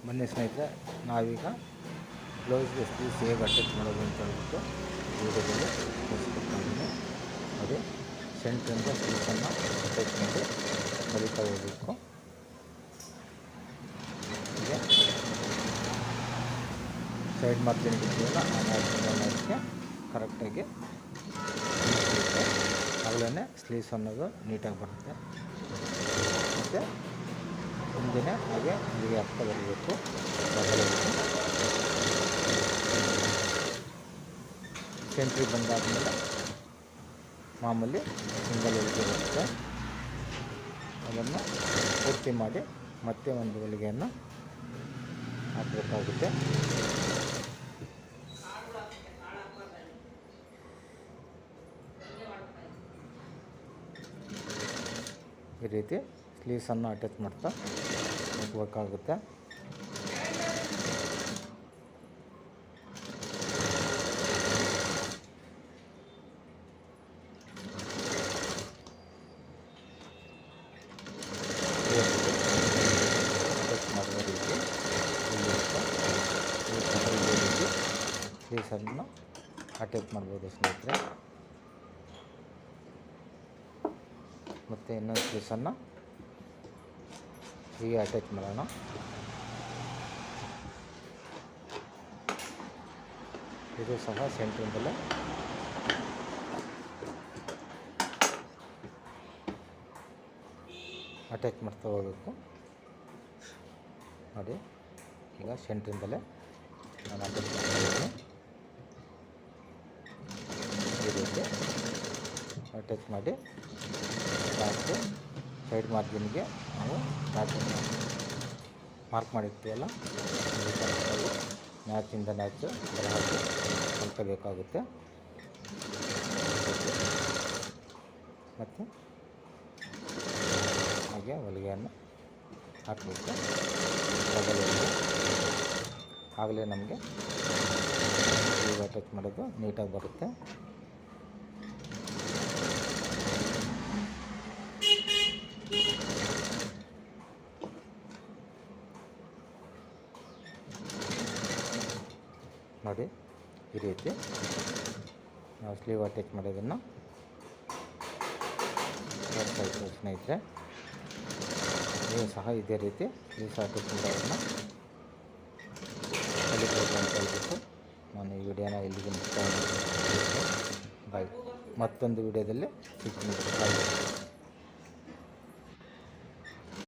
ಬನ್ನಿ ಸ್ನೇಹಿತರೆ, ನಾವೀಗ ಬ್ಲೌಸ್ಗೆ ಸ್ಲೀವ್ಸ್ ಹೇಗೆ ಅಟ್ಯಾಚ್ ಮಾಡೋದು ಅಂತ ಹೇಳ್ಬಿಟ್ಟು ವೀಡಿಯೋದಲ್ಲಿ ತೋರಿಸ್ಕೊಡ್ತಾಯಿದ್ದೀನಿ. ನೋಡಿ, ಸೆಂಟ್ರಿಂದ ಸ್ಲೀವ್ಸನ್ನು ಅಟ್ಯಾಚ್ ಮಾಡಿ ಬರಿತಾ ಹೋಗಬೇಕು. ಹೀಗೆ ಸೈಡ್ ಮಾರ್ಜಿನ್ ಬಿಟ್ಟಿಲ್ಲ, ಆ ಮಾರ್ಜಿನ್ಗೆ ಕರೆಕ್ಟಾಗಿ ಆಗಲೇ ಸ್ಲೀವ್ಸ್ ಅನ್ನೋದು ನೀಟಾಗಿ ಬರುತ್ತೆ. ಮತ್ತು ಮುಂದಿನ ಹಾಗೆ ಇಲ್ಲಿಗೆ ಅರ್ಥ ಬರಬೇಕು. ಸೆಂಟ್ರಿಗೆ ಬಂದಾದಮೇಲೆ ಮಾಮೂಲಿ ಸಿಂಗಲ್ ಹೊಲಿಗೆ ಬರುತ್ತೆ, ಅದನ್ನು ಪೂರ್ತಿ ಮಾಡಿ ಮತ್ತೆ ಒಂದು ಹೊಲಿಗೆಯನ್ನು ಹಾಕಬೇಕಾಗುತ್ತೆ. ಈ ರೀತಿ ಸ್ಲೀವ್ಸನ್ನು ಅಟ್ಯಾಚ್ ಮಾಡ್ತಾ ಹೋಗಬೇಕಾಗುತ್ತೆ. ಅಟ್ಯಾಚ್ ಮಾಡುವ ರೀತಿ ಸ್ಲೀವ್ಸನ್ನು ಅಟ್ಯಾಚ್ ಮಾಡ್ಬೋದು ಸ್ನೇಹಿತರೆ. ಮತ್ತು ಇನ್ನೊಂದು ಸ್ಲೀವ್ಸನ್ನು ಹೀಗೆ ಅಟ್ಯಾಚ್ ಮಾಡೋಣ. ಇದು ಸಹ ಸೆಂಟ್ರಿಂದಲೇ ಅಟ್ಯಾಚ್ ಮಾಡ್ತಾ ಹೋಗಬೇಕು. ನೋಡಿ, ಈಗ ಸೆಂಟ್ರಿಂದಲೇ ನಾನು ಅಟ್ಯಾಚ್ ಮಾಡ್ತಾಯಿದ್ದೀನಿ. ಈ ರೀತಿ ಅಟ್ಯಾಚ್ ಮಾಡಿ ಲಾಸ್ಟ್ ಸೈಡ್ ಮಾರ್ಜಿನ್ಗೆ ನಾವು ಮಾರ್ಕ್ ಮಾಡಿರ್ತೀವಲ್ಲ, ಮ್ಯಾಚಿಂದ ಮ್ಯಾಚು ಬರಹಾಗೆ ಕಲ್ಕೋಬೇಕಾಗುತ್ತೆ. ಮತ್ತು ಹಾಗೆ ಹೊಲಿಗೆಯನ್ನು ಹಾಕಬೇಕು. ಆಗಲೇ ನಮಗೆ ಈಗ ಅಟ್ಯಾಚ್ ಮಾಡೋದು ನೀಟಾಗಿ ಬರುತ್ತೆ. ನೋಡಿ, ಈ ರೀತಿ ನಾವು ಸ್ಲೀವ್ ಅಟ್ಯಾಚ್ ಮಾಡೋದನ್ನು ನೋಡ್ತಾಯಿದ್ದೀವಿ ಸ್ನೇಹಿತರೆ. ನೀವು ಸಹ ಇದೇ ರೀತಿ ಸ್ಲೀವ್ಸ್ ಅಟ್ಯಾಚ್ ಮಾಡೋದನ್ನು ಕಲಿಬೇಕು ಅಂತ ಹೇಳ್ಬಿಟ್ಟು ನಾನು ಈ ವಿಡಿಯೋನ ಇಲ್ಲಿಗೆ ಮುಕ್ತಾಯ ಮಾಡ್ತೀನಿ. ಬಾಯ್. ಮತ್ತೊಂದು ವಿಡಿಯೋದಲ್ಲಿ ಸಿಗ್ತೀನಿ. ಬಾಯ್.